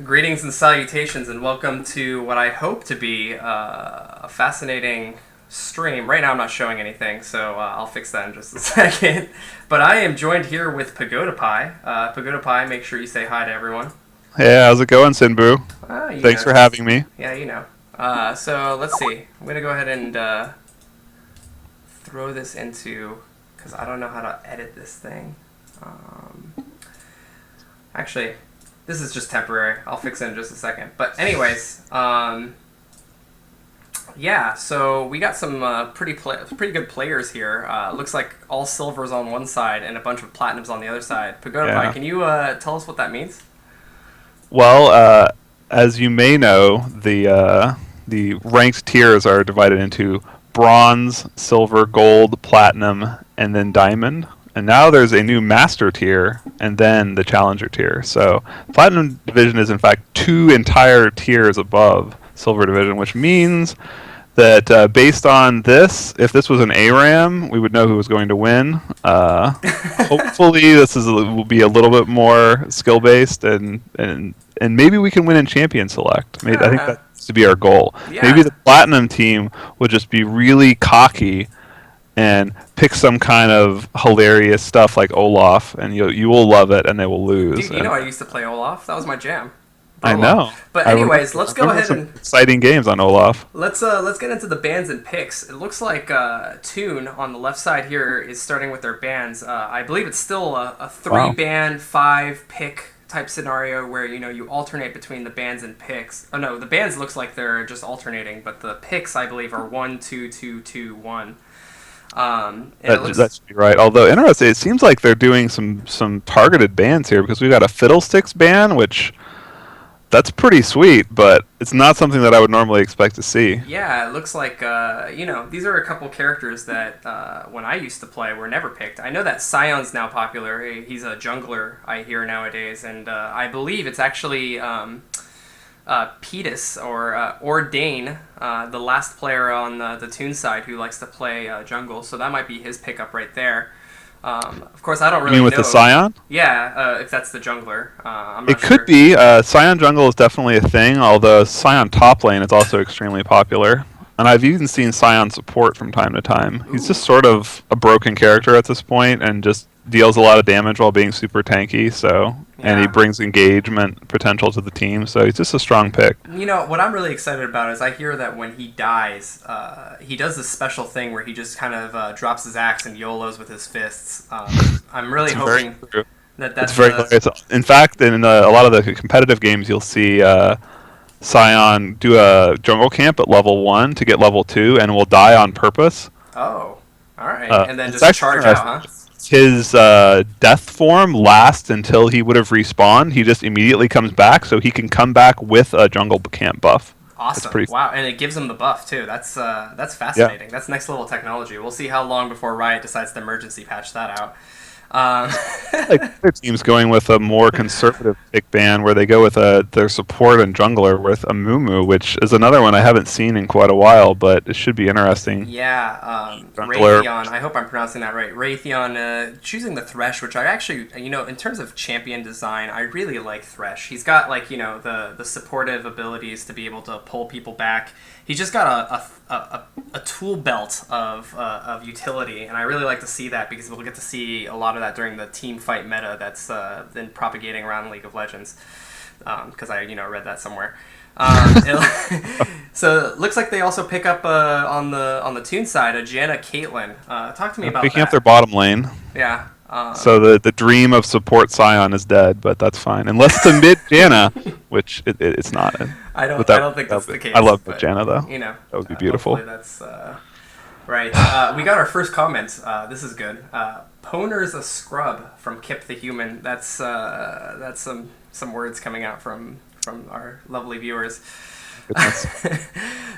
Greetings and salutations, and welcome to what I hope to be a fascinating stream. Right now, I'm not showing anything, so I'll fix that in just a second. But I am joined here with Pagoda Pie. Pagoda Pie, make sure you say hi to everyone. Hey, how's it going, Sinbu? Thanks for having me. Yeah, you know. So let's see. I'm gonna go ahead and throw this into, because I don't know how to edit this thing. Actually, this is just temporary. I'll fix it in just a second. But anyways, yeah. So we got some pretty good players here. Looks like all silvers on one side and a bunch of platinums on the other side. Pagoda Pie, can you tell us what that means? Well, as you may know, the ranked tiers are divided into bronze, silver, gold, platinum, and then diamond. And now there's a new master tier and then the challenger tier. So platinum division is in fact 2 entire tiers above silver division, which means that based on this, if this was an ARAM, we would know who was going to win. Hopefully will be a little bit more skill based and maybe we can win in champion select. I think that's to be our goal. Yeah. Maybe the platinum team will just be really cocky and pick some kind of hilarious stuff like Olaf, and you will love it, and they will lose. Dude, you know I used to play Olaf. That was my jam. I know. But anyways, let's go ahead and exciting games on Olaf. Let's get into the bans and picks. It looks like Tune on the left side here is starting with their bans. I believe it's still a 3-ban, 5-pick type scenario where you alternate between the bans and picks. Oh no, the bans looks like they're just alternating, but the picks I believe are 1, 2, 2, 2, 1. That should be right. Although interesting, it seems like they're doing some targeted bans here because we've got a Fiddlesticks ban, which that's pretty sweet, but it's not something that I would normally expect to see. Yeah, it looks like these are a couple characters that when I used to play were never picked. I know that Scion's now popular. He's a jungler I hear nowadays, and I believe it's actually Petus or Dane, the last player on the Tune side who likes to play jungle, so that might be his pickup right there. Of course, I don't really know. You mean with the Scion? Yeah, if that's the jungler. I'm not it could be. Scion jungle is definitely a thing, although Scion top lane is also extremely popular. And I've even seen Scion support from time to time. Ooh. He's just sort of a broken character at this point and just deals a lot of damage while being super tanky, and he brings engagement potential to the team, so he's just a strong pick. What I'm really excited about is I hear that when he dies, he does this special thing where he just kind of drops his axe and YOLOs with his fists. I'm really hoping that's very in fact, in a lot of the competitive games, you'll see Scion do a jungle camp at level 1 to get level 2, and will die on purpose. Oh, alright, and then just charge out, huh? His death form lasts until he would have respawned. He just immediately comes back, so he can come back with a jungle camp buff. Awesome! Wow, and it gives him the buff too. That's fascinating. Yeah. That's next level technology. We'll see how long before Riot decides to emergency patch that out. Like other teams going with a more conservative pick ban where they go with their support and jungler with a Mumu, which is another one I haven't seen in quite a while, but it should be interesting. Yeah, Raytheon, I hope I'm pronouncing that right. Raytheon choosing the Thresh, which I actually, in terms of champion design, I really like Thresh. He's got the supportive abilities to be able to pull people back. He's just got a tool belt of utility, and I really like to see that because we'll get to see a lot of that during the team fight meta that's been propagating around League of Legends. Because I read that somewhere. So it looks like they also pick up on the Tune side a Janna Caitlyn. Talk to me about picking up their bottom lane. Yeah. So the dream of support Scion is dead, but that's fine. Unless it's a mid Janna, which it's not. I don't think that's the case. I love Janna though. That would be beautiful. That's right. We got our first comment. This is good. Poner's a scrub from Kip the Human. That's some words coming out from our lovely viewers.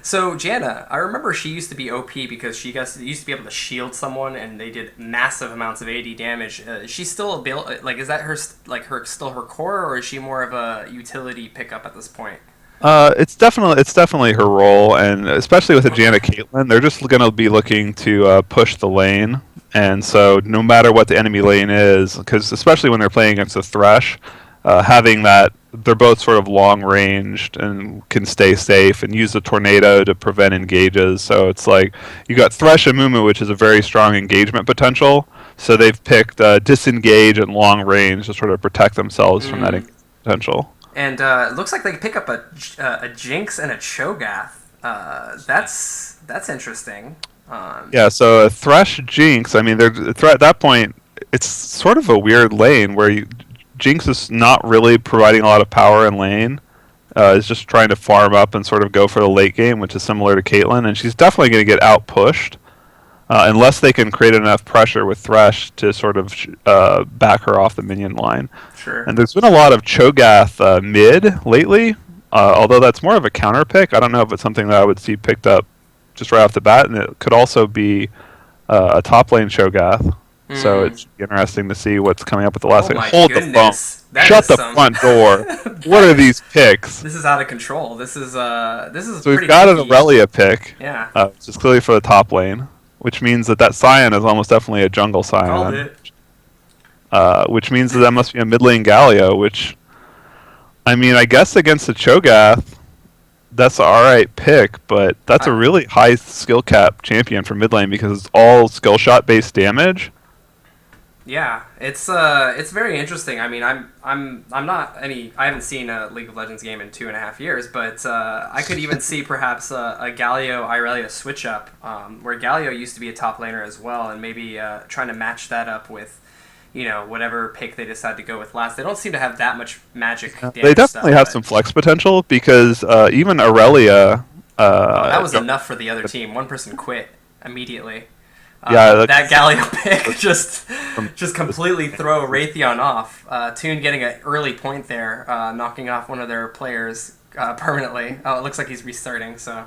So Janna, I remember she used to be OP because she used to be able to shield someone and they did massive amounts of AD damage. Is she still is that still her core, or is she more of a utility pickup at this point? It's definitely her role, and especially with the Janna Caitlyn, they're just going to be looking to push the lane, and so no matter what the enemy lane is, because especially when they're playing against a Thresh, having that they're both sort of long ranged and can stay safe and use the tornado to prevent engages. So it's like you got Thresh and Mumu, which is a very strong engagement potential. So they've picked disengage and long range to sort of protect themselves from that potential. And it looks like they pick up a Jinx and a Cho'Gath. That's interesting. Yeah, so a Thresh Jinx. I mean, they're at that point. It's sort of a weird lane where Jinx is not really providing a lot of power in lane. Is just trying to farm up and sort of go for the late game, which is similar to Caitlyn, and she's definitely going to get out pushed unless they can create enough pressure with Thresh to sort of back her off the minion line. Sure. And there's been a lot of Cho'Gath mid lately, although that's more of a counter pick. I don't know if it's something that I would see picked up just right off the bat, and it could also be a top lane Cho'Gath. So it's interesting to see what's coming up with the last thing. Hold the phone. Shut the front door. What are these picks? This is out of control. This is So we've got an Aurelia pick. Yeah. Which is clearly for the top lane, which means that Scion is almost definitely a jungle Scion. Which means that must be a mid lane Galio, which, I mean, I guess against the Cho'Gath, that's an alright pick, but that's a really high skill cap champion for mid lane because it's all skill shot based damage. Yeah, it's very interesting. I mean, I haven't seen a League of Legends game in 2.5 years, but I could even see perhaps a Galio Irelia switch up, where Galio used to be a top laner as well, and maybe trying to match that up with, whatever pick they decide to go with last. They don't seem to have that much magic damage. They definitely have some flex potential because even Aurelia. That was enough for the other team. One person quit immediately. That Galio pick just completely throw Raytheon off. Tune getting an early point there, knocking off one of their players permanently. Oh, it looks like he's restarting. So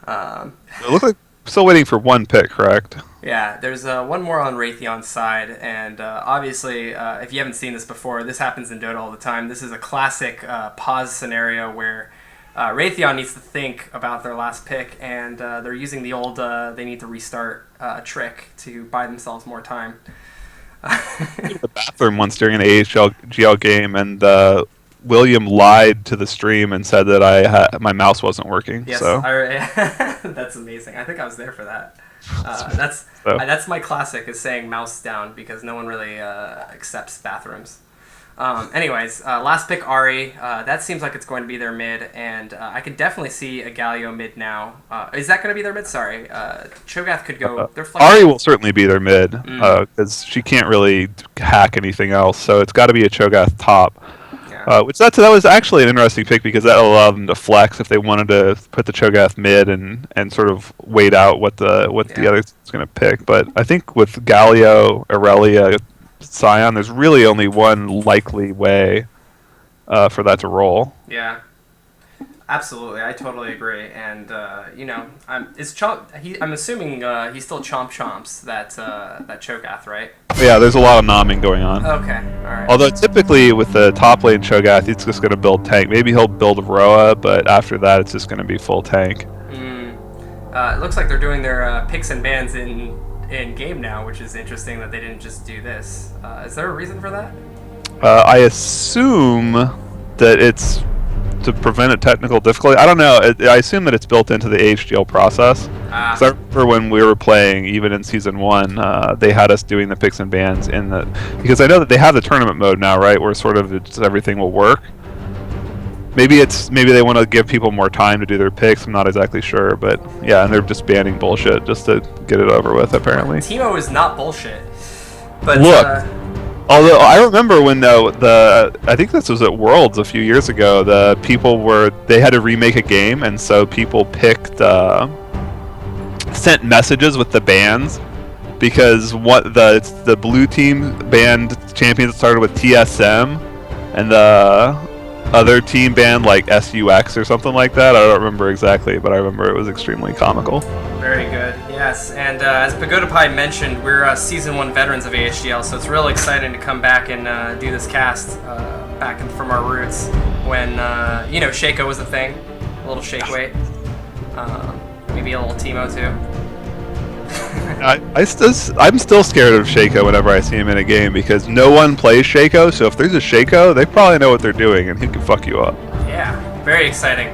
it looks like still waiting for one pick, correct? Yeah, there's one more on Raytheon's side, and obviously, if you haven't seen this before, this happens in Dota all the time. This is a classic pause scenario where Raytheon needs to think about their last pick, and they're using the old they need to restart trick to buy themselves more time. The bathroom once during an AHGL game, and William lied to the stream and said that my mouse wasn't working. Yes, so. That's amazing. I think I was there for that. That's my classic, is saying mouse down, because no one really accepts bathrooms. Anyways, last pick Ahri. That seems like it's going to be their mid, and I could definitely see a Galio mid now. Is that going to be their mid? Sorry. Cho'Gath could go. Ahri will certainly be their mid, because she can't really hack anything else, so it's got to be a Cho'Gath top. Yeah. That was actually an interesting pick, because that allowed them to flex if they wanted to put the Cho'Gath mid and sort of wait out what the other is going to pick. But I think with Galio, Aurelia, Scion, there's really only one likely way for that to roll. Yeah, absolutely, I totally agree. And I'm assuming he still chomps that Cho'Gath, right? Yeah, there's a lot of nomming going on. Okay, all right. Although typically with the top lane Cho'Gath, he's just going to build tank. Maybe he'll build Roa, but after that, it's just going to be full tank. It looks like they're doing their picks and bans in game now, which is interesting that they didn't just do this. Is there a reason for that? I assume that it's to prevent a technical difficulty. I don't know. I assume that it's built into the AHGL process. Because I remember when we were playing, even in Season 1, they had us doing the picks and bans because I know that they have the tournament mode now, right, where sort of everything will work. Maybe they want to give people more time to do their picks. I'm not exactly sure, but yeah, and they're just banning bullshit just to get it over with, apparently. Teemo is not bullshit. But look, although I remember when I think this was at Worlds a few years ago, they had to remake a game, and so people sent messages with the bans, because the blue team banned champions that started with TSM, and the other team banned like SUX or something like that. I don't remember exactly, but I remember it was extremely comical. Very good, yes. And as Pagoda Pie mentioned, we're Season 1 veterans of AHGL, so it's really exciting to come back and do this cast back from our roots when, Shaco was a thing. A little shake weight. Maybe a little Teemo too. I'm still scared of Shaco whenever I see him in a game because no one plays Shaco. So if there's a Shaco, they probably know what they're doing, and he can fuck you up. Yeah, very exciting.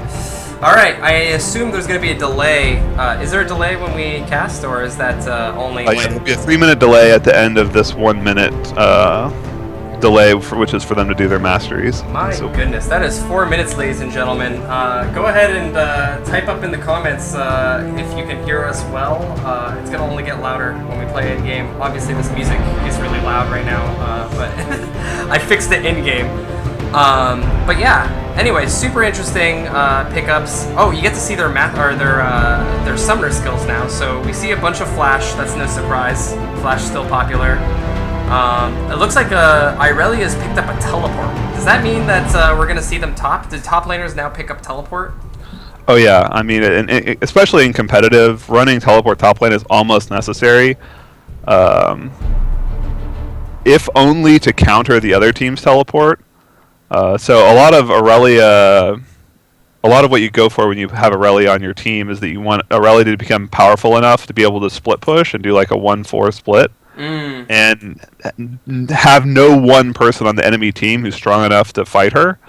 All right, I assume there's going to be a delay. Is there a delay when we cast, or is that only when... There'll be a 3-minute delay at the end of this 1 minute delay, which is for them to do their masteries. My goodness, that is 4 minutes, ladies and gentlemen. Go ahead and type up in the comments if you can hear us well. It's going to only get louder when we play in-game. Obviously, this music is really loud right now, but I fixed it in-game. But yeah, anyway, super interesting pickups. Oh, you get to see their their summoner skills now. So we see a bunch of Flash. That's no surprise. Flash is still popular. It looks like Irelia's picked up a teleport. Does that mean that we're gonna see them top? Did top laners now pick up teleport? Oh yeah, I mean, especially in competitive, running teleport top lane is almost necessary. If only to counter the other team's teleport. So a lot of what you go for when you have Aurelia on your team is that you want Aurelia to become powerful enough to be able to split push and do like a 1-4 split. And have no one person on the enemy team who's strong enough to fight her.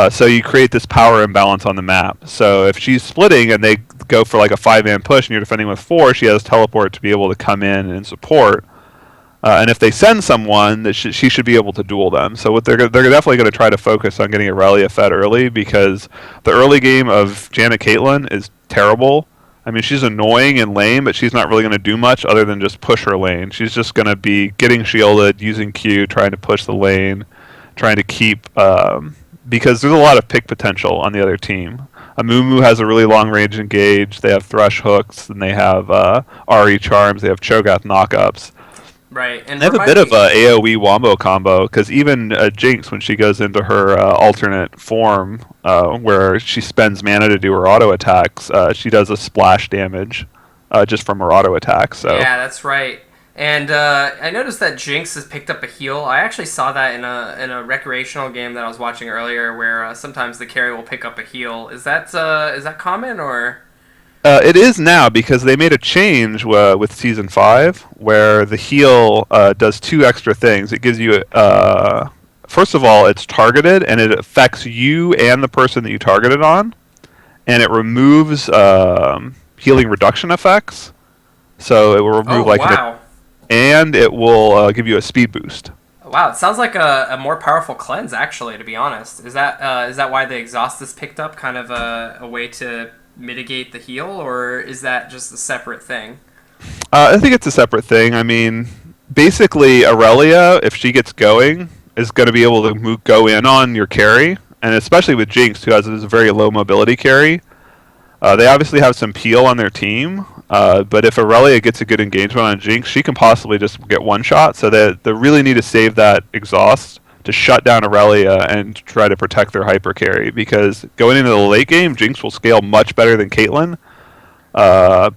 So you create this power imbalance on the map. So if she's splitting and they go for like a 5-man push and you're defending with 4, she has teleport to be able to come in and support. And if they send someone, she should be able to duel them. So what they're definitely going to try to focus on getting Aurelia fed early, because the early game of Janet Caitlyn is terrible. I mean, she's annoying and lame, but she's not really going to do much other than just push her lane. She's just going to be getting shielded, using Q, trying to push the lane, trying to keep... because there's a lot of pick potential on the other team. Amumu has a really long-range engage. They have Thresh hooks, and they have Ari charms. They have Cho'Gath knockups. Right, and they have a bit of a AoE wombo combo, because even Jinx, when she goes into her alternate form, where she spends mana to do her auto attacks, she does a splash damage just from her auto attacks. So yeah, that's right. And I noticed that Jinx has picked up a heal. I actually saw that in a recreational game that I was watching earlier, where sometimes the carry will pick up a heal. Is that common, or? It is now, because they made a change with Season 5, where the heal does 2 extra things. It gives you, first of all, it's targeted, and it affects you and the person that you targeted on, and it removes healing reduction effects. So it will remove and it will give you a speed boost. Wow, it sounds like a more powerful cleanse, actually, to be honest. Is that why the exhaust is picked up, kind of a way to mitigate the heal, or is that just a separate thing? I think it's a separate thing. I mean, basically, Aurelia, if she gets going, is going to be able to go in on your carry, and especially with Jinx, who has a very low mobility carry. They obviously have some peel on their team, but if Aurelia gets a good engagement on Jinx, she can possibly just get one shot, so they really need to save that exhaust to shut down Aurelia and try to protect their hyper carry, because going into the late game, Jinx will scale much better than Caitlyn.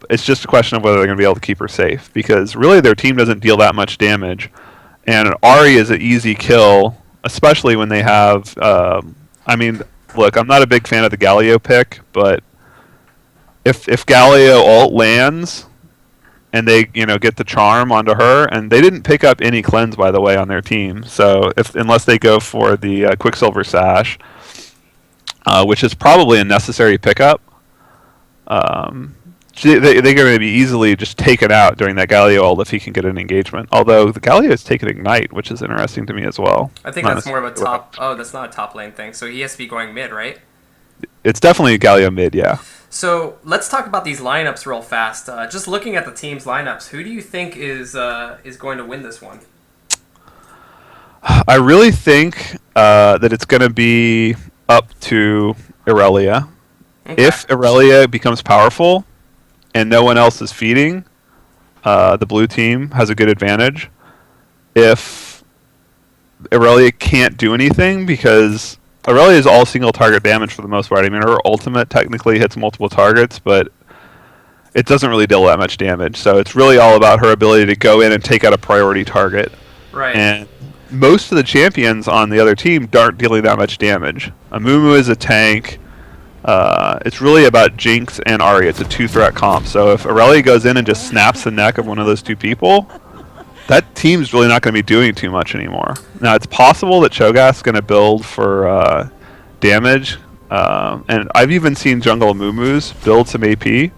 It's just a question of whether they're going to be able to keep her safe, because really their team doesn't deal that much damage, and Ahri is an easy kill, especially when they have... I mean, look, I'm not a big fan of the Galio pick, but if Galio ult lands... and they, get the charm onto her, and they didn't pick up any cleanse, by the way, on their team. So unless they go for the Quicksilver Sash, which is probably a necessary pickup, they're going to be easily just taken out during that Galio ult if he can get an engagement. Although the Galio is taking Ignite, which is interesting to me as well. I think that's more of a top... Oh, that's not a top lane thing. So he has to be going mid, right? It's definitely a Galio mid, yeah. So let's talk about these lineups real fast. Just looking at the team's lineups, who do you think is going to win this one? I really think that it's going to be up to Aurelia. Okay. If Aurelia becomes powerful and no one else is feeding, the blue team has a good advantage. If Aurelia can't do anything, because Aurelia is all single target damage for the most part. I mean, her ultimate technically hits multiple targets, but it doesn't really deal that much damage. So it's really all about her ability to go in and take out a priority target. Right. And most of the champions on the other team aren't dealing that much damage. Amumu is a tank. It's really about Jinx and Ahri. It's a 2-threat comp. So if Aurelia goes in and just snaps the neck of one of those two people, that team's really not going to be doing too much anymore. Now, it's possible that Cho'Gath's going to build for damage, and I've even seen jungle Muumuus build some AP,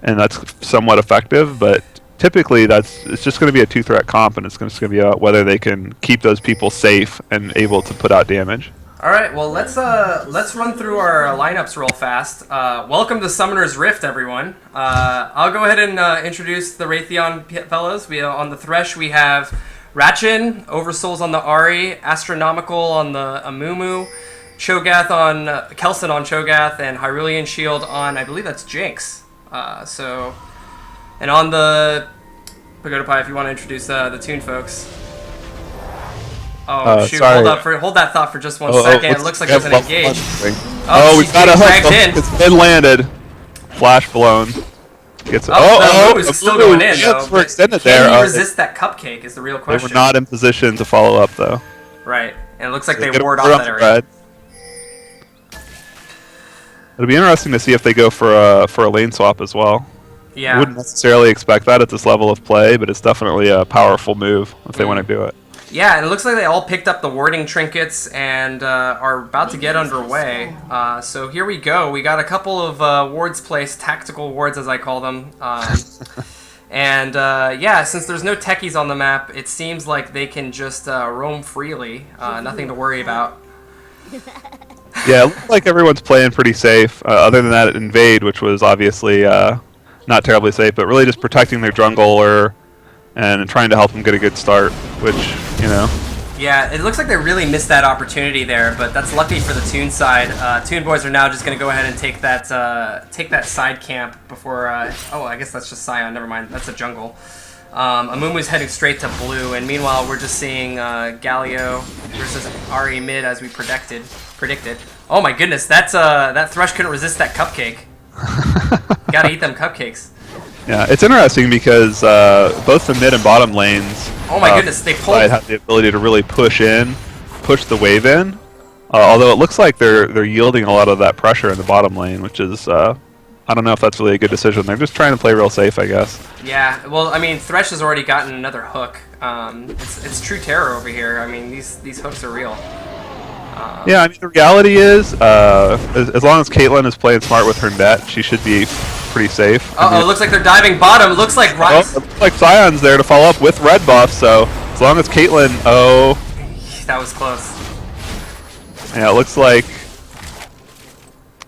and that's somewhat effective, but typically it's just going to be a 2-threat comp, and it's just going to be about whether they can keep those people safe and able to put out damage. All right, well let's run through our lineups real fast. Welcome to Summoner's Rift, everyone. I'll go ahead and introduce the Raytheon fellows. On the Thresh we have Ratchin, Oversouls on the Ahri, Astronomical on the Amumu, Cho'Gath on Kelson on Cho'Gath, and Hyrulean Shield on, I believe that's Jinx. And on the Pagoda Pie, if you want to introduce the Tune folks. Oh shoot! Sorry. Hold that thought for just one second. It looks like there's an engage. We've got a hook. It's been landed. Flash blown. Gets. The move is still going in. We're extended there. Can you resist that cupcake? Is the real question. They were not in position to follow up though. Right, and it looks like they ward off that area. It'll be interesting to see if they go for a lane swap as well. Yeah. I wouldn't necessarily expect that at this level of play, but it's definitely a powerful move if they want to do it. Yeah, and it looks like they all picked up the warding trinkets and are about to get underway. So here we go. We got a couple of wards placed, tactical wards as I call them. Yeah, since there's no techies on the map, it seems like they can just roam freely. Nothing to worry about. Yeah, it looks like everyone's playing pretty safe, other than that invade, which was obviously not terribly safe, but really just protecting their jungler and trying to help them get a good start, which, you know. Yeah, it looks like they really missed that opportunity there, but that's lucky for the Tune side. Tune boys are now just going to go ahead and take that side camp before... oh, I guess that's just Scion. Never mind. That's a jungle. Amumu's heading straight to blue, and meanwhile we're just seeing Galio versus Ahri mid as we predicted. Oh my goodness, that Thresh couldn't resist that cupcake. Gotta eat them cupcakes. Yeah, it's interesting because both the mid and bottom lanes. Oh my goodness, they pulled. Have the ability to really push the wave in. Although it looks like they're yielding a lot of that pressure in the bottom lane, which is I don't know if that's really a good decision. They're just trying to play real safe, I guess. Yeah, well, I mean, Thresh has already gotten another hook. It's true terror over here. I mean, these hooks are real. Yeah, I mean, the reality is, as long as Caitlyn is playing smart with her net, she should be pretty safe. It looks like they're diving bottom. It looks like it looks like Scion's there to follow up with red buff, so as long as Caitlyn... Oh... That was close. Yeah, it looks like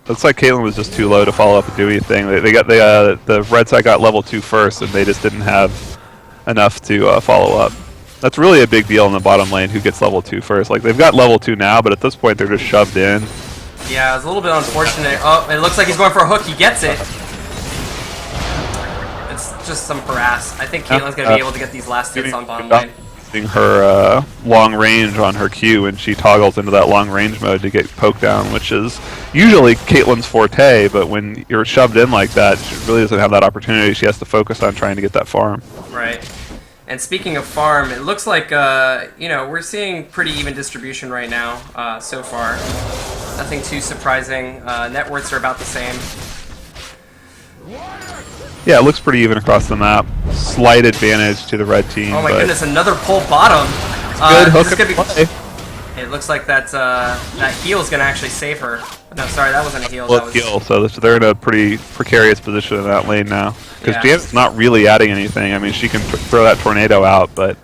Caitlyn was just too low to follow up and do anything. The red side got level 2 first, and they just didn't have enough to follow up. That's really a big deal in the bottom lane, who gets level 2 first. Like, they've got level 2 now, but at this point they're just shoved in. Yeah, it's a little bit unfortunate. Oh, it looks like he's going for a hook. He gets it. It's just some harass. I think Caitlyn's going to be able to get these last hits on bottom lane. Using her long range on her Q, and she toggles into that long range mode to get poked down, which is usually Caitlyn's forte, but when you're shoved in like that, she really doesn't have that opportunity. She has to focus on trying to get that farm. Right. And speaking of farm, it looks like, you know, we're seeing pretty even distribution right now so far. Nothing too surprising. Net worths are about the same. Yeah, it looks pretty even across the map. Slight advantage to the red team. Oh my goodness, another pull bottom. Good hook and play. It looks like that heal is going to actually save her. No, sorry, that wasn't a heal. Well, heal, so they're in a pretty precarious position in that lane now. Because Janet's not really adding anything. I mean, she can throw that tornado out, but...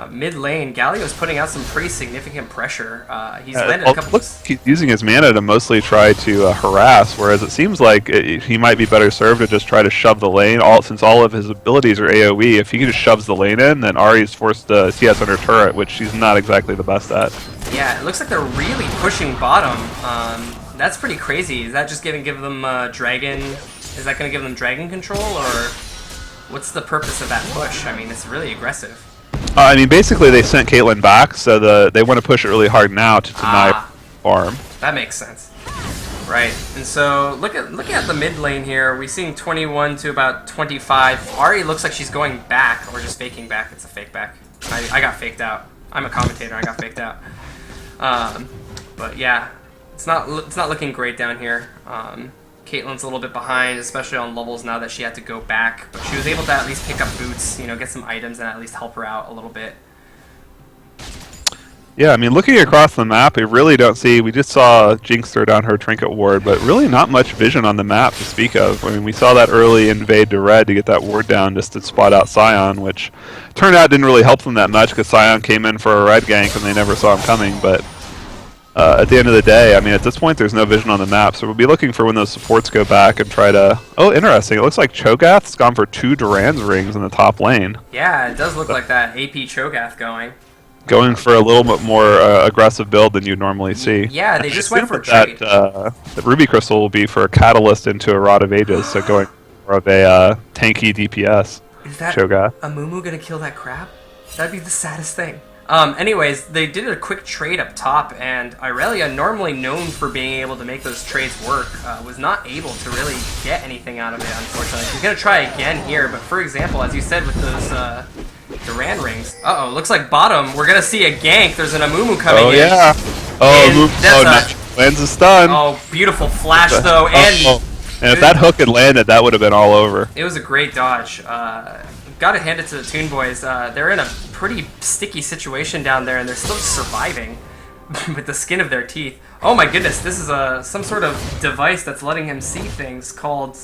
mid lane, Galio's putting out some pretty significant pressure. He's landed a couple... He's using his mana to mostly try to harass, whereas it seems like he might be better served to just try to shove the lane. Since all of his abilities are AoE, if he just shoves the lane in, then Ahri's forced to CS under turret, which she's not exactly the best at. Yeah, it looks like they're really pushing bottom. That's pretty crazy. Is that just going to give them dragon... Is that going to give them dragon control, or what's the purpose of that push? I mean, it's really aggressive. I mean, basically they sent Caitlyn back, so they want to push it really hard now to deny farm. That makes sense. Right, and so looking at the mid lane here, we're seeing 21 to about 25. Ahri looks like she's going back, or just faking back. It's a fake back. I got faked out. I'm a commentator. I got faked out. But yeah, It's not looking great down here. Caitlyn's a little bit behind, especially on levels now that she had to go back. But she was able to at least pick up boots, you know, get some items and at least help her out a little bit. Yeah, I mean, looking across the map, we really don't see. We just saw Jinx throw down her trinket ward, but really not much vision on the map to speak of. I mean, we saw that early invade to red to get that ward down just to spot out Sion, which turned out didn't really help them that much because Sion came in for a red gank and they never saw him coming. But at the end of the day, I mean, at this point, there's no vision on the map, so we'll be looking for when those supports go back and try to. Oh, interesting! It looks like Cho'Gath's gone for 2 Duran's rings in the top lane. Yeah, it does look like that AP Cho'Gath going for a little bit more aggressive build than you'd normally see. Yeah, they just went for trade. That Ruby Crystal will be for a catalyst into a Rod of Ages, so going more of a tanky DPS. Is that Cho'Gath. a Mumu gonna kill that crab? That'd be the saddest thing. Anyways, they did a quick trade up top, and Irelia, normally known for being able to make those trades work, was not able to really get anything out of it, unfortunately. She's going to try again here, but for example, as you said with those Duran rings... Uh-oh, looks like bottom. We're going to see a gank. There's an Amumu coming in. Oh, yeah. Oh, lands a stun. Oh, beautiful flash, though, and... And if that hook had landed, that would have been all over. It was a great dodge. Gotta hand it to the Tune boys. They're in a pretty sticky situation down there, and they're still surviving with the skin of their teeth. Oh my goodness, this is some sort of device that's letting him see things called...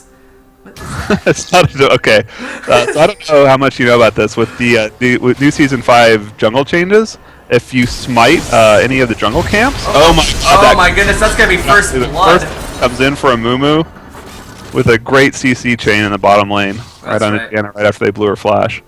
It's not okay. So I don't know how much you know about this. With with new Season 5 jungle changes, if you smite any of the jungle camps... Oh my god! Oh my goodness, that's gonna be first blood! First comes in for a Mumu with a great CC chain in the bottom lane. Right on it again, right after they blew her flash.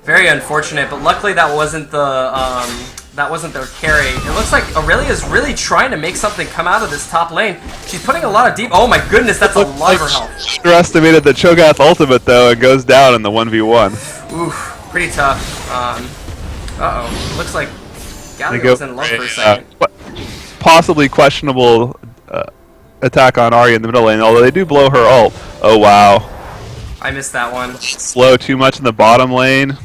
Very unfortunate, but luckily that wasn't their carry. It looks like Aurelia's really trying to make something come out of this top lane. She's putting a lot of deep... Oh my goodness, that's a lot of her health. Underestimated the Cho'Gath ultimate, though, and goes down in the 1v1. Oof, pretty tough. Uh-oh. Looks like Galio's in love for a second. Possibly questionable attack on Ahri in the middle lane, although they do blow her ult. Oh, wow. I missed that one. Slow too much in the bottom lane.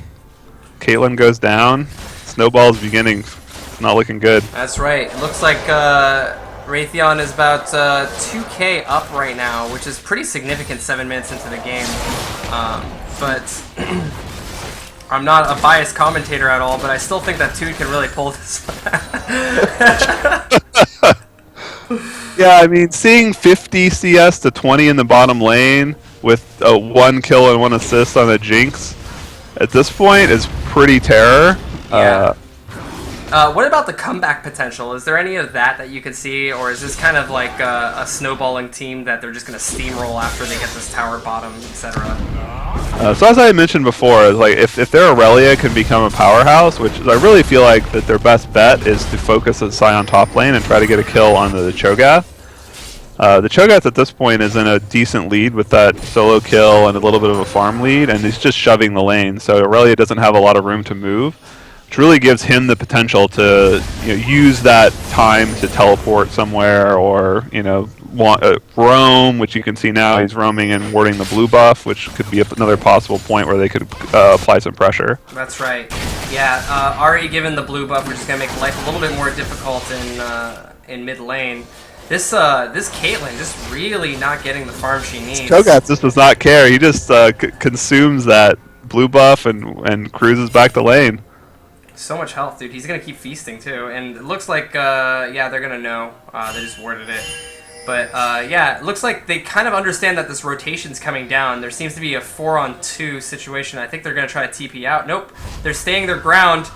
Caitlyn goes down. Snowball's beginning. It's not looking good. That's right. It looks like Raytheon is about 2k up right now, which is pretty significant 7 minutes into the game. But I'm not a biased commentator at all, but I still think that Tune can really pull this. Yeah, I mean, seeing 50 CS to 20 in the bottom lane with a 1 kill and 1 assist on a Jinx at this point is pretty terror. Yeah. What about the comeback potential? Is there any of that you can see, or is this kind of like a snowballing team that they're just going to steamroll after they get this tower bottom, etc.? So as I mentioned before, is like if their Aurelia can become a powerhouse, which I really feel like that their best bet is to focus on Sion top lane and try to get a kill on the Cho'Gath. The Cho'Gath at this point is in a decent lead with that solo kill and a little bit of a farm lead, and he's just shoving the lane, so Aurelia doesn't have a lot of room to move, which really gives him the potential to use that time to teleport somewhere or roam, which you can see now he's roaming and warding the blue buff, which could be another possible point where they could apply some pressure. That's right. Yeah, Ahri given the blue buff, which is going to make life a little bit more difficult in mid lane. This Caitlyn just really not getting the farm she needs. Cho'Gath just does not care. He just consumes that blue buff and cruises back the lane. So much health, dude. He's gonna keep feasting too, and it looks like yeah, they're gonna know. They just warded it, but yeah, it looks like they kind of understand that this rotation's coming down. There seems to be a 4-on-2 situation. I think they're gonna try to TP out. Nope, they're staying their ground.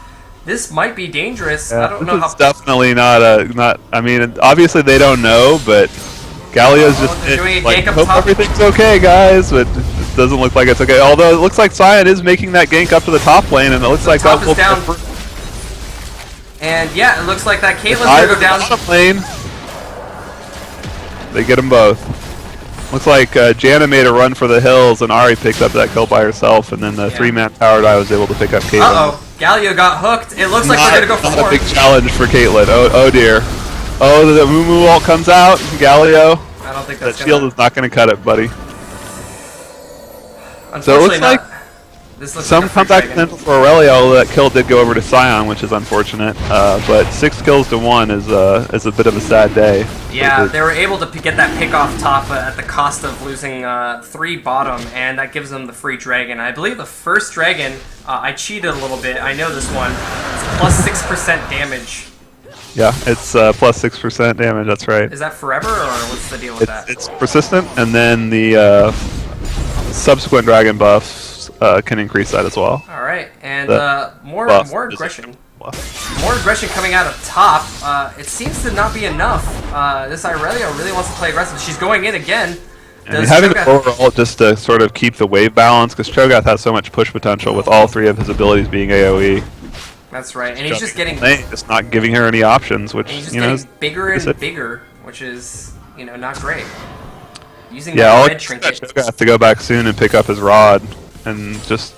This might be dangerous. Yeah, I don't know how. It's definitely not. I mean, obviously they don't know, but Galio's just like, hope everything's okay, guys. But it doesn't look like it's okay. Although it looks like Sion is making that gank up to the top lane, and it looks like that will down. And yeah, it looks like that Caitlyn's gonna go down. Bottom lane. They get them both. Looks like Janna made a run for the hills, and Ahri picked up that kill by herself, and then the 3-man power die was able to pick up Caitlyn. Uh-oh. Galio got hooked. It looks like they're gonna go for Not a big challenge for Caitlyn. Oh dear. Oh, the Mumu ult comes out. Galio. I don't think that's that shield is not gonna cut it, buddy. Unfortunately, so it looks like This looks Some like a comeback free potential for Aurelia, although that kill did go over to Scion, which is unfortunate. But 6 kills to 1 is a bit of a sad day. Yeah, they were able to get that pick off top at the cost of losing 3 bottom, and that gives them the free dragon. I believe the first dragon, I cheated a little bit. I know this one. It's plus 6% damage. Yeah, it's plus 6% damage. That's right. Is that forever, or what's the deal with that? It's persistent, and then the subsequent dragon buffs can increase that as well. All right, and more aggression. More aggression coming out of top. It seems to not be enough. This Irelia really wants to play aggressive. She's going in again. And having the overall just to sort of keep the wave balance, because Cho'Gath has so much push potential with all 3 of his abilities being AoE. That's right, and he's just getting just not giving her any options, which and he's just you know getting bigger and bigger, which is not great. Using yeah, that red trinket. Cho'Gath to go back soon and pick up his rod, and just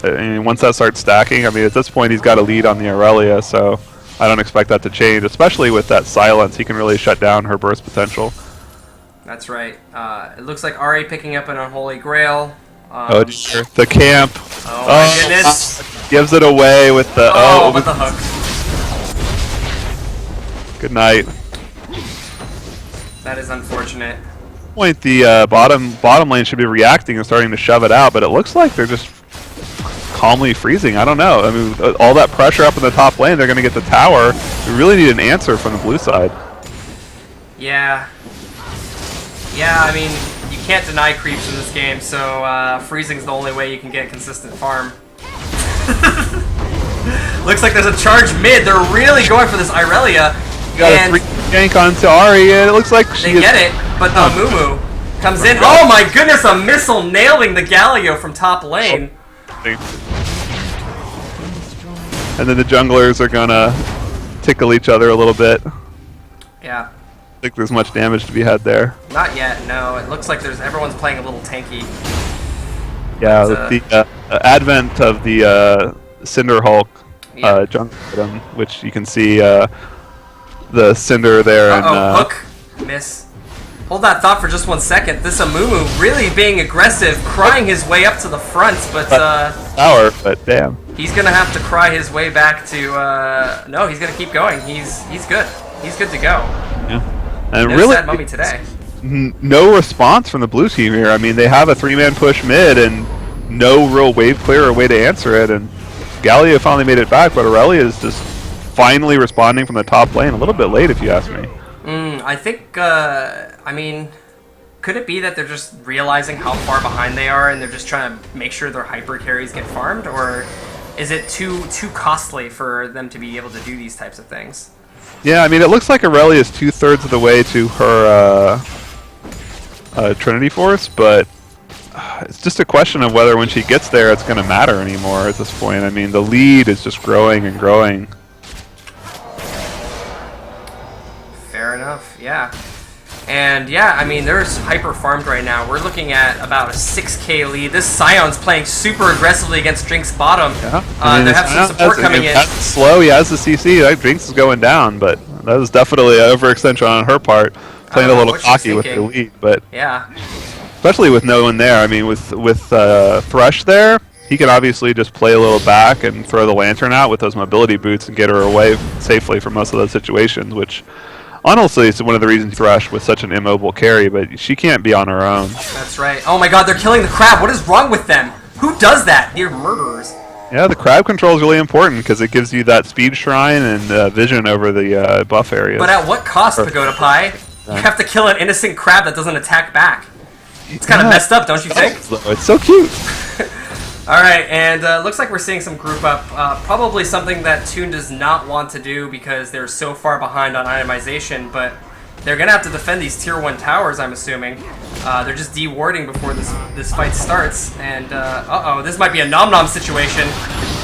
once that starts stacking, I mean at this point he's got a lead on the Aurelia, so I don't expect that to change, especially with that silence. He can really shut down her burst potential. That's right. It looks like Ari picking up an Unholy Grail. Oh dear. The camp. Oh my goodness. Gives it away with the with the hook. Good night. That is unfortunate. Point the bottom lane should be reacting and starting to shove it out, but it looks like they're just calmly freezing. I don't know. I mean, all that pressure up in the top lane, they're going to get the tower. We really need an answer from the blue side. Yeah. Yeah, I mean, you can't deny creeps in this game, so freezing's the only way you can get consistent farm. Looks like there's a charge mid. They're really going for this Irelia. Got a 3 gank onto Ari, and it looks like they get it, but the Mumu comes in. Oh my goodness, a missile nailing the Galio from top lane. And then the junglers are gonna tickle each other a little bit. Yeah. I think there's much damage to be had there. Not yet, no. It looks like everyone's playing a little tanky. Yeah, the advent of the Cinder Hulk jungle item, which you can see the Cinder there. Hook. Miss. Hold that thought for just 1 second. This Amumu really being aggressive, crying his way up to the front, but power, but damn. He's gonna have to cry his way back to no, he's gonna keep going. He's good. He's good to go. Yeah. And no really sad mummy today. No response from the blue team here. I mean, they have a 3-man push mid and no real wave clear or way to answer it, and Galio finally made it back, but Aurelia is just finally responding from the top lane. A little bit late, if you ask me. I think, I mean, could it be that they're just realizing how far behind they are and they're just trying to make sure their hyper carries get farmed, or is it too costly for them to be able to do these types of things? Yeah, I mean, it looks like Aurelia is 2/3 of the way to her Trinity Force, but it's just a question of whether when she gets there it's going to matter anymore at this point. I mean, the lead is just growing and growing. Fair enough, yeah. And yeah, I mean, there's hyper farmed right now. We're looking at about a 6k lead. This Scion's playing super aggressively against Drink's bottom. Yeah. They have some support coming in. That's slow. He has the CC. Drink's is going down, but that was definitely an overextension on her part. Playing a little cocky with the lead, but yeah. Especially with no one there. I mean, with Thresh there, he can obviously just play a little back and throw the lantern out with those mobility boots and get her away safely from most of those situations, which honestly is one of the reasons Thresh was such an immobile carry, but she can't be on her own. That's right. Oh my god, they're killing the crab. What is wrong with them? Who does that? They're murderers. Yeah, the crab control is really important because it gives you that speed shrine and vision over the buff areas. But at what cost, Pagoda Pie? You have to kill an innocent crab that doesn't attack back. It's kind of messed up, don't you think? It's so cute. Alright, and looks like we're seeing some group up. Probably something that Tune does not want to do because they're so far behind on itemization, but they're going to have to defend these tier 1 towers, I'm assuming. They're just de-warding before this fight starts, and uh-oh, this might be a nom-nom situation.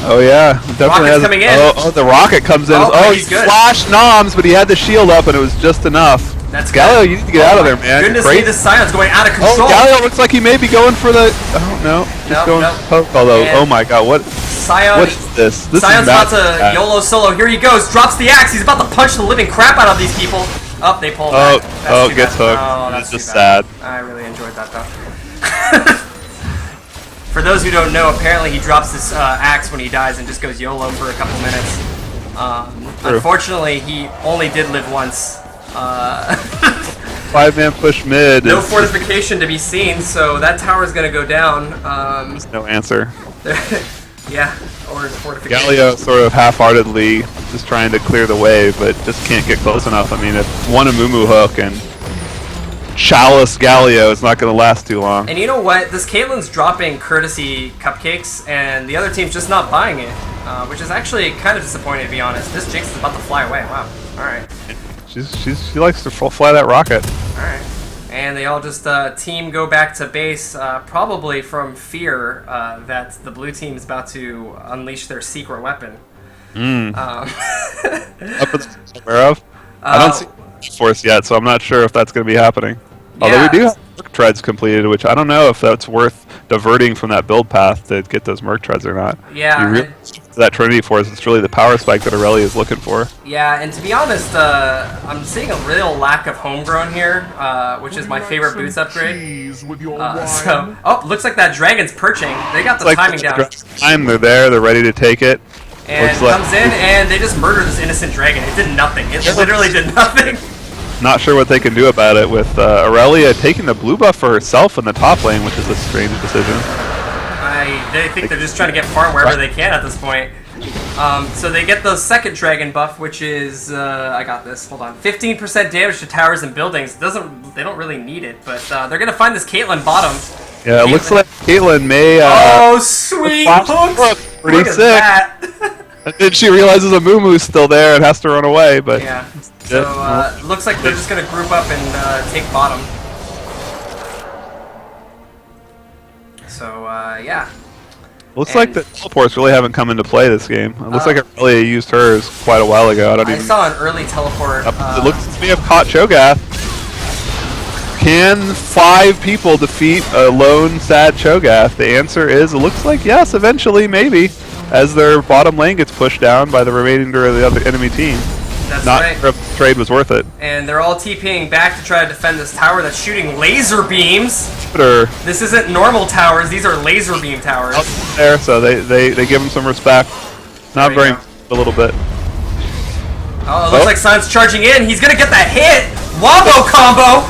Oh yeah, definitely Rocket's coming in. Oh, the rocket comes in. Oh, he flashed noms, but he had the shield up, and it was just enough. That's Galio, good. you need to get out of there, man. Goodness me, this Scion's going out of control. Oh, Galio looks like he may be going for the... Oh, no. Just going poke, although, oh my god, what is this? Scion's about to YOLO solo. Here he goes, drops the axe. He's about to punch the living crap out of these people. Oh, they pull back. Gets hooked. Oh, that's just sad. I really enjoyed that, though. For those who don't know, apparently he drops this axe when he dies and just goes YOLO for a couple minutes. Unfortunately, he only did live once. 5-man push mid. No fortification to be seen, so that tower is going to go down. There's no answer. Yeah, or fortification. Galio sort of half-heartedly just trying to clear the way, but just can't get close enough. I mean, if one Amumu hook and Chalice Galio is not going to last too long. And you know what? This Caitlyn's dropping courtesy cupcakes, and the other team's just not buying it, which is actually kind of disappointing, to be honest. This Jinx is about to fly away. Wow. All right. She likes to fly that rocket. All right. And they all just team go back to base, probably from fear that the blue team is about to unleash their secret weapon. Weapons I'm aware of. I don't see Force yet, so I'm not sure if that's going to be happening. Although we do have Merc Treads completed, which I don't know if that's worth diverting from that build path to get those Merc Treads or not. Yeah. That Trinity Force, it's really the power spike that Aurelia is looking for. Yeah, and to be honest, I'm seeing a real lack of homegrown here, which is my favorite boots upgrade. Looks like that dragon's perching. They got the timing down. They're there, they're ready to take it. And comes in, and they just murder this innocent dragon. It did nothing. It literally did nothing. Not sure what they can do about it with Aurelia taking the blue buff for herself in the top lane, which is a strange decision. They think they're just trying to get farm wherever they can at this point. So they get the second dragon buff, which is I got this. Hold on, 15% damage to towers and buildings. They don't really need it, but they're gonna find this Caitlyn bottom. Yeah, it looks like Caitlyn may. Oh, sweet hooks! Pretty sick. That. And then she realizes a Mumu's still there and has to run away. But yeah. So looks like they're just gonna group up and take bottom. So yeah. Looks like the teleports really haven't come into play this game. It looks like Aurelia used hers quite a while ago. I saw an early teleport. It looks to me have caught Cho'Gath. Can 5 people defeat a lone sad Cho'Gath? The answer is, it looks like yes, eventually, maybe, as their bottom lane gets pushed down by the remainder of the other enemy team. That's Not right. sure if the trade was worth it. And they're all TPing back to try to defend this tower that's shooting laser beams. This isn't normal towers; these are laser beam towers. There, so they give him some respect. Not very, a little bit. Oh, it looks like Sun's charging in. He's gonna get that hit. Wombo combo.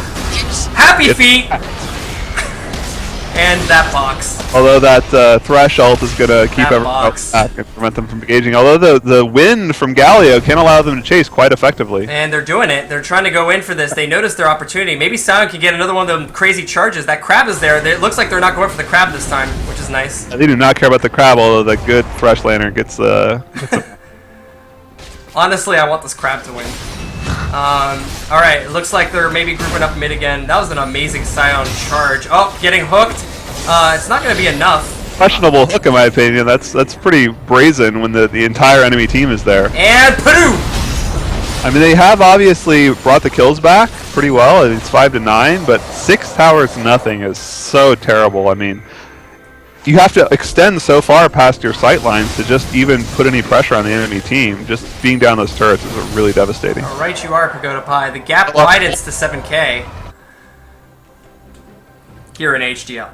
Happy feet. And that box. Although that Thresh ult is going to keep everyone else back and prevent them from engaging. Although the wind from Galio can allow them to chase quite effectively. And they're doing it. They're trying to go in for this. They notice their opportunity. Maybe Sion can get another one of them crazy charges. That crab is there. It looks like they're not going for the crab this time, which is nice. They do not care about the crab, although the good Thresh laner gets Honestly, I want this crab to win. Alright, it looks like they're maybe grouping up mid again. That was an amazing Sion charge. Oh, getting hooked. It's not going to be enough. Questionable hook, in my opinion. That's pretty brazen when the entire enemy team is there. And Padu! I mean, they have obviously brought the kills back pretty well. It's 5-9, but 6 towers to nothing is so terrible. I mean, you have to extend so far past your sight lines to just even put any pressure on the enemy team. Just being down those turrets is really devastating. Alright, you are, Pagoda Pie. The gap widens to 7k. Here in AHGL.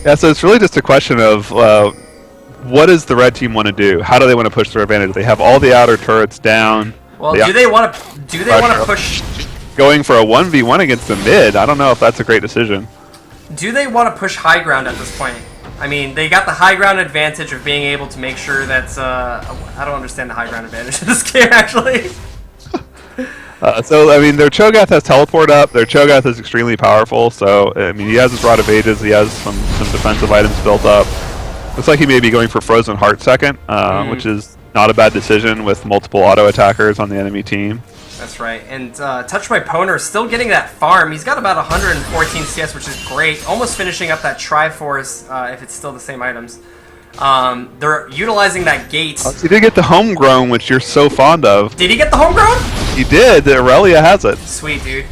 Yeah, so it's really just a question of what does the red team want to do? How do they want to push their advantage? They have all the outer turrets down. Well, do they want to push? Going for a 1v1 against the mid, I don't know if that's a great decision. Do they want to push high ground at this point? I mean, they got the high ground advantage of being able to make sure that's. I don't understand the high ground advantage of this game actually. So, I mean, their Cho'Gath has teleport up. Their Cho'Gath is extremely powerful. So, I mean, he has his Rod of Ages. He has some defensive items built up. Looks like he may be going for Frozen Heart second, which is not a bad decision with multiple auto attackers on the enemy team. That's right. And Touch by Poner still getting that farm. He's got about 114 CS, which is great. Almost finishing up that Triforce if it's still the same items. They're utilizing that gate. He did get the homegrown, which you're so fond of. Did he get the homegrown? He did. Aurelia has it. Sweet, dude.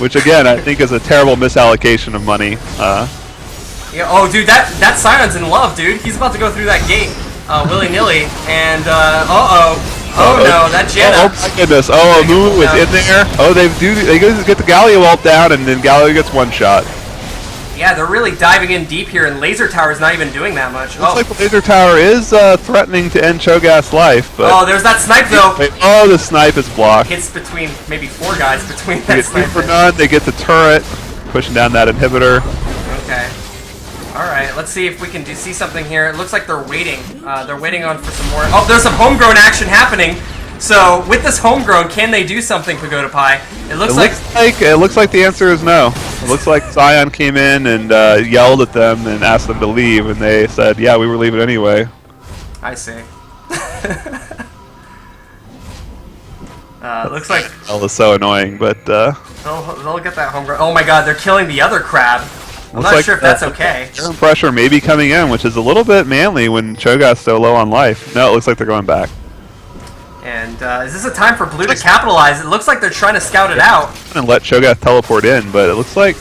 Which, again, I think is a terrible misallocation of money. Yeah. Oh, dude, that Sion's in love, dude. He's about to go through that gate willy-nilly. And, uh-oh. Oh no, that Janna. Oh my goodness! Oh, Moo is in there. Oh, they get the Galio ult down, and then Galio gets one shot. Yeah, they're really diving in deep here, and Laser Tower is not even doing that much. Looks like the Laser Tower is threatening to end Cho'Gath's life. But oh, there's that snipe though. Oh, the snipe is blocked. Hits between maybe 4 guys between They that get 2 snipe. for none. They get the turret, pushing down that inhibitor. Okay. Alright, let's see if we can see something here. It looks like they're waiting. They're waiting on for some more. Oh, there's some homegrown action happening. So, with this homegrown, can they do something, Pagoda Pie? It looks like the answer is no. It looks like Zion came in and yelled at them and asked them to leave, and they said, yeah, we were leaving anyway. I see. Looks like... That was so annoying, but... They'll get that homegrown. Oh my god, they're killing the other crab. I'm not sure if that's okay. Pressure may be coming in, which is a little bit manly when Cho'Gath's so low on life. No, it looks like they're going back. And is this a time for Blue to capitalize? It looks like they're trying to scout it out. And let Cho'Gath teleport in, but it looks like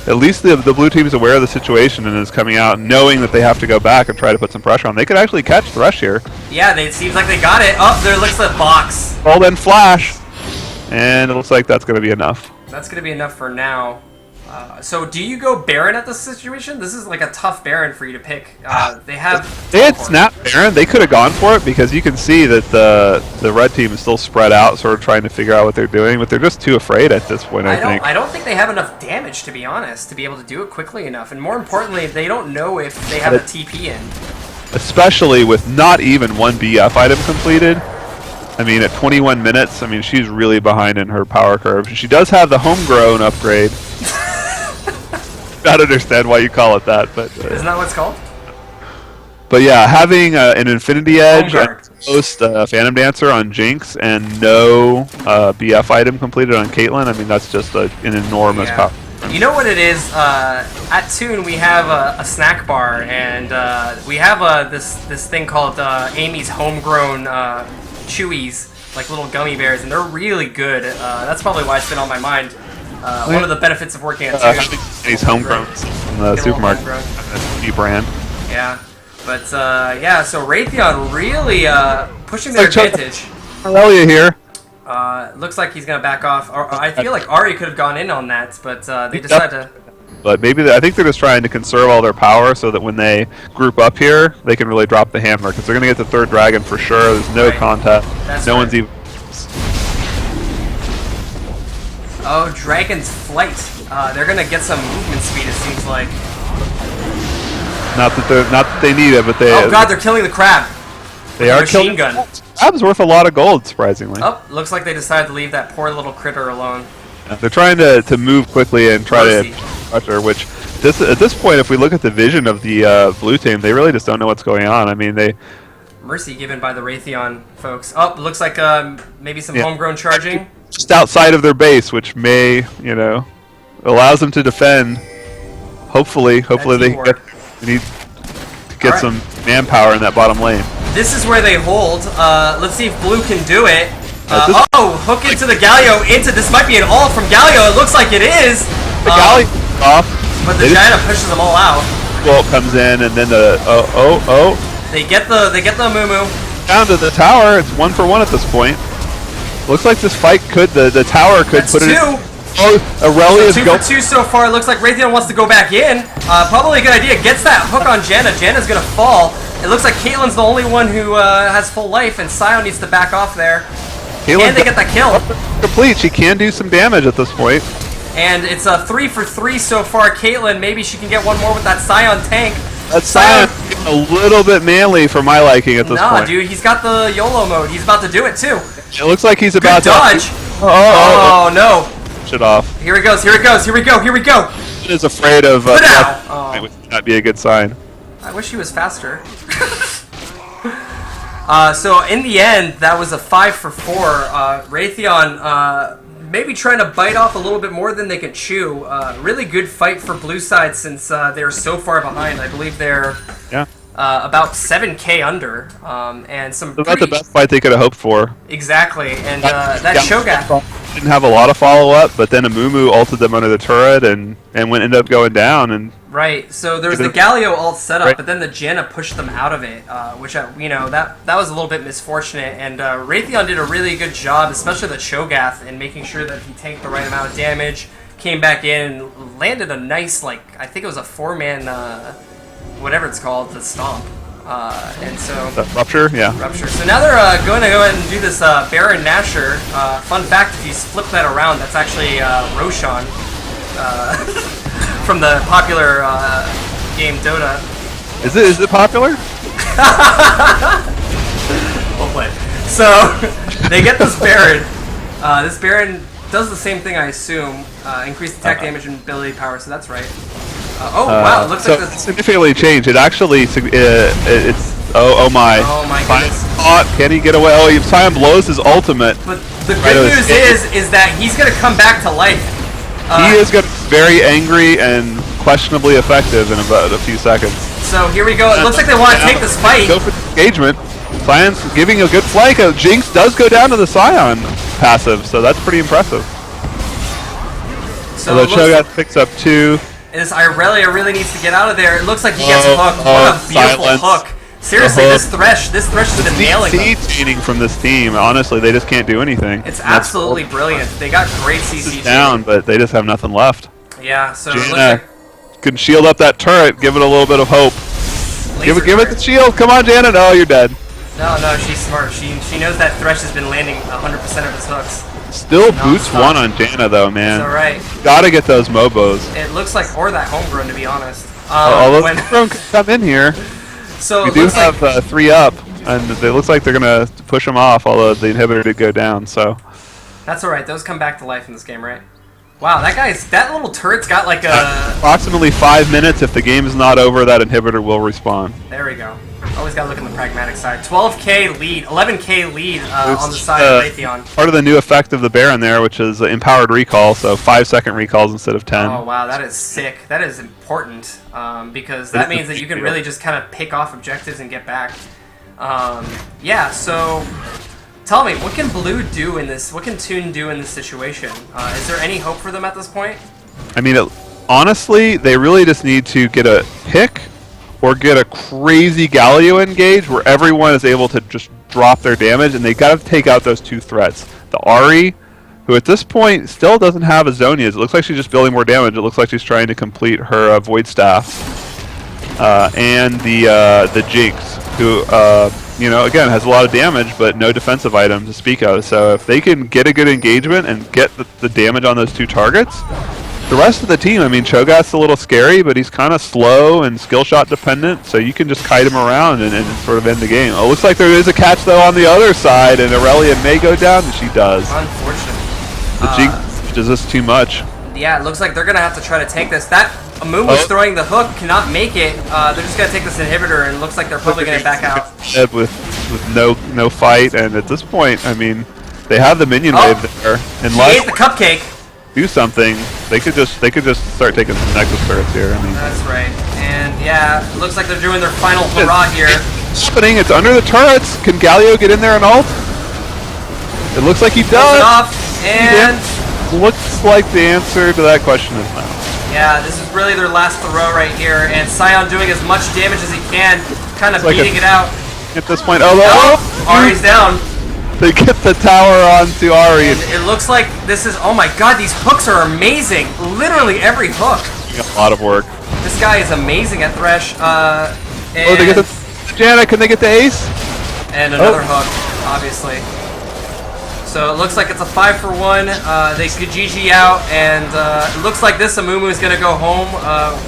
at least the blue team is aware of the situation and is coming out knowing that they have to go back and try to put some pressure on. They could actually catch Thresh here. Yeah, it seems like they got it. Oh, there looks like box. Well, then flash, and it looks like that's going to be enough. That's going to be enough for now. So do you go Baron at this situation? This is like a tough Baron for you to pick. They had Snap Baron. They could have gone for it because you can see that the red team is still spread out, sort of trying to figure out what they're doing, but they're just too afraid at this point, I think. I don't think they have enough damage, to be honest, to be able to do it quickly enough. And more importantly, they don't know if they have a TP in. Especially with not even one BF item completed. I mean, at 21 minutes, I mean, she's really behind in her power curve. She does have the homegrown upgrade. I don't understand why you call it that, but isn't that what it's called? But yeah, having an Infinity Edge and post Phantom Dancer on Jinx and no BF item completed on Caitlyn, I mean that's just an enormous power. You know what it is? At Tune we have a snack bar, and we have this thing called Amy's Homegrown Chewies, like little gummy bears, and they're really good. That's probably why it's been on my mind. One of the benefits of working at Tune. He's homegrown in the supermarket. Brand. Yeah, but yeah. So Raytheon really pushing their advantage. Aurelia here. Looks like he's gonna back off. I feel like Ari could have gone in on that, but they decided to. But maybe I think they're just trying to conserve all their power so that when they group up here, they can really drop the hammer because they're gonna get the third dragon for sure. There's no contest. No one's even. Oh, Dragon's Flight. They're gonna get some movement speed, it seems like. Not that they need it, but they. Oh god, they're killing the crab. They are killing. Gun. Crab's worth a lot of gold, surprisingly. Oh, looks like they decided to leave that poor little critter alone. They're trying to move quickly and try to pressure. Which at this point, if we look at the vision of the blue team, they really just don't know what's going on. I mean, they. Mercy given by the Raytheon folks. Oh, looks like maybe some homegrown charging. Just outside of their base, which may, allows them to defend. Hopefully they need to get some manpower in that bottom lane. This is where they hold. Let's see if Blue can do it. Hook into the Galio. This might be an ult from Galio. It looks like it is. The Galio off. But the Giant pushes them all out. Well, comes in and then the They get the Moo. Down to the tower. It's 1 for 1 at this point. Looks like this fight the tower could put it in. Oh, Aurelia is going. 2 for 2 so far. It looks like Raytheon wants to go back in. Probably a good idea. Gets that hook on Janna. Janna's gonna fall. It looks like Caitlyn's the only one who has full life, and Sion needs to back off there. Can they get that kill? Complete. She can do some damage at this point. And it's a 3 for 3 so far. Caitlyn, maybe she can get one more with that Sion tank. That Sion getting a little bit manly for my liking at this point. Nah, dude, he's got the YOLO mode. He's about to do it too. It looks like he's about to dodge. Oh no! Shit off. Here he goes. Here we go. He is afraid of. Which would not be a good sign. I wish he was faster. So in the end, that was a 5 for 4. Raytheon maybe trying to bite off a little bit more than they could chew. Really good fight for Blue side since they're so far behind. I believe they're about 7K under, and some. About the best fight they could have hoped for. Exactly, and that Cho'Gath. didn't have a lot of follow-up, but then Amumu ulted them under the turret and ended up going down. And right, so there was the Galio ult setup, right. but then the Janna pushed them out of it, which, that was a little bit misfortunate. And Raytheon did a really good job, especially the Cho'Gath, in making sure that he tanked the right amount of damage, came back in, and landed a nice, I think it was a 4-man, whatever it's called, the stomp. And so The Rupture, yeah. Rupture. So now they're going to go ahead and do this Baron Nashor. Fun fact, if you flip that around, that's actually Roshan from the popular game Dota. Is it popular? Well played. So they get this Baron. This Baron does the same thing, I assume. Increased attack damage and ability power, so that's right. Wow, it looks like this... significantly changed. It actually, it's... Oh my. Oh my goodness. Can he get away? Oh, Sion blows his ultimate. But the good news is that he's going to come back to life. He is going to be very angry and questionably effective in about a few seconds. So here we go. It looks like they want to take this fight. Go for the engagement. Sion's giving a good flank. Jinx does go down to the Sion passive, so that's pretty impressive. So the Cho'Gath picks up 2. And this Irelia really needs to get out of there. It looks like he gets hooked. What a beautiful hook. Seriously, this Thresh has been nailing them. CC from this team, honestly, they just can't do anything. It's absolutely brilliant. They got great CC down, but they just have nothing left. Yeah, so it looks Janna like... can shield up that turret, give it a little bit of hope. Give it the shield. Come on, Janna. No, you're dead. No, she's smart. She knows that Thresh has been landing 100% of his hooks. Still boots 1 on Janna, though, man. It's alright. Gotta get those Mobos. It looks like, or that homegrown, to be honest. Although homegrown can come in here. So we do have 3 up, and it looks like they're gonna push them off, although the inhibitor did go down, so... That's alright, those come back to life in this game, right? Wow, that little turret's got like a... approximately 5 minutes. If the game is not over, that inhibitor will respawn. There we go. Always gotta look on the pragmatic side. 12k lead, 11k lead on the side of Raytheon. Part of the new effect of the Baron there, which is empowered recall, so 5-second recalls instead of 10. Oh wow, that is sick. That is important, because that means that you can really just kind of pick off objectives and get back. Yeah, so... Tell me, what can Blue do in this? What can Tune do in this situation? Is there any hope for them at this point? I mean, honestly, they really just need to get a pick or get a crazy Galio engage where everyone is able to just drop their damage, and they got to take out those 2 threats. The Ahri, who at this point still doesn't have a Zhonya's. It looks like she's just building more damage. It looks like she's trying to complete her Void Staff. And the Jinx, who... again, has a lot of damage, but no defensive item to speak of. So if they can get a good engagement and get the damage on those 2 targets, the rest of the team, I mean, Cho'Gath's a little scary, but he's kind of slow and skill shot dependent, so you can just kite him around and sort of end the game. It looks like there is a catch, though, on the other side, and Aurelia may go down, and she does. Unfortunate. The Jinx does this too much. Yeah, it looks like they're going to have to try to tank this. That Amumu's throwing the hook, cannot make it. They're just going to take this inhibitor, and it looks like they're probably going to back out. With no fight, and at this point, I mean, they have the minion wave there. He ate the cupcake. Do something. They could just start taking some Nexus turrets here. I mean, that's right. And yeah, it looks like they're doing their final hurrah here. It's happening. It's under the turrets. Can Galio get in there and ult? It looks like he does. It off, and looks like the answer to that question is no. Yeah, this is really their last throw right here, and Sion doing as much damage as he can, kind of beating it out. At this point, Ahri's down. They get the tower onto Ahri. And it looks like this is, oh my god, these hooks are amazing. Literally every hook. A lot of work. This guy is amazing at Thresh. They get the Janna, can they get the ace? And another hook, obviously. So it looks like it's a 5-for-1. They could GG out, and it looks like this Amumu is going to go home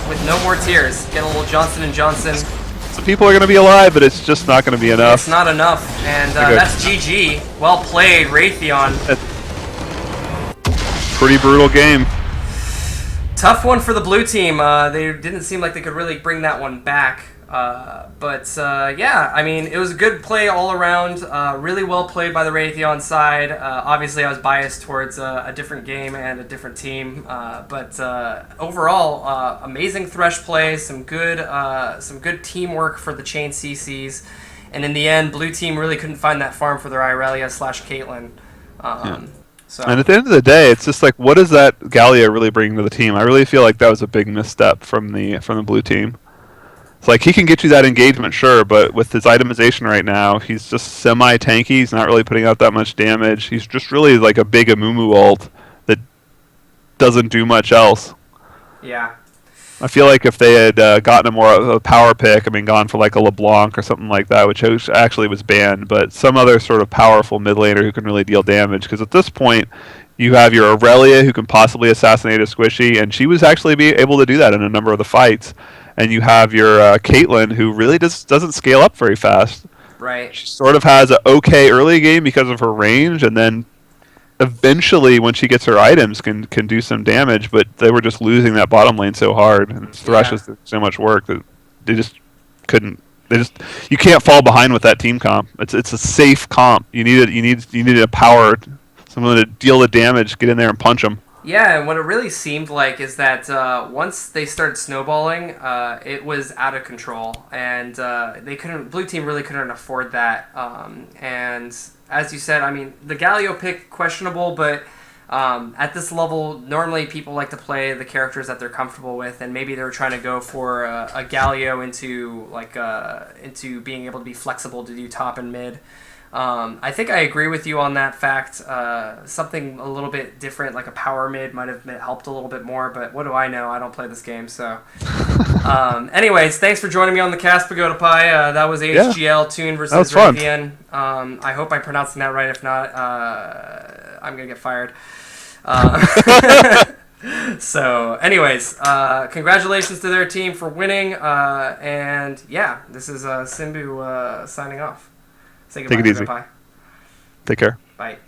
with no more tears. Get a little Johnson & Johnson. So people are going to be alive, but it's just not going to be enough. It's not enough, and that's GG. Well played, Raytheon. Pretty brutal game. Tough one for the blue team. They didn't seem like they could really bring that one back. Yeah, I mean, it was a good play all around. Really well played by the Raytheon side. Obviously, I was biased towards a different game and a different team. But overall, amazing Thresh play. Some good teamwork for the chain CCs. And in the end, blue team really couldn't find that farm for their Irelia / Caitlyn. And So at the end of the day, it's just like, what does that Gallia really bring to the team? I really feel like that was a big misstep from the blue team. It's like he can get you that engagement, sure, but with his itemization right now, he's just semi-tanky. He's not really putting out that much damage. He's just really like a big Amumu ult that doesn't do much else. yeah, I feel like if they had gotten a more of a power pick, I mean, gone for like a LeBlanc or something like that, which actually was banned, but some other sort of powerful mid laner who can really deal damage. Because at this point, you have your Aurelia who can possibly assassinate a Squishy, and she was actually be able to do that in a number of the fights. And you have your Caitlyn who really just doesn't scale up very fast. right. She sort of has an okay early game because of her range, and then eventually when she gets her items can do some damage, but they were just losing that bottom lane so hard, and Thresh Yeah. is so much work that they just couldn't. They just you can't fall behind with that team comp. It's a safe comp. You need a power, someone to deal the damage, get in there and punch them. Yeah, and what it really seemed like is that once they started snowballing, it was out of control, and they couldn't. Blue team really couldn't afford that. And as you said, I mean, the Galio pick questionable, but at this level, normally people like to play the characters that they're comfortable with, and maybe they were trying to go for a Galio into being able to be flexible to do top and mid. I think I agree with you on that fact. Something a little bit different, like a power mid, might have helped a little bit more, but what do I know? I don't play this game, so. Anyways, thanks for joining me on the cast, Pagoda Pie. That was AHGL Tune versus Raytheon. I hope I'm pronouncing that right. If not, I'm going to get fired. So, anyways, congratulations to their team for winning. And yeah, this is Simbu signing off. Say goodbye. Take it easy. Bye. Take care. Bye.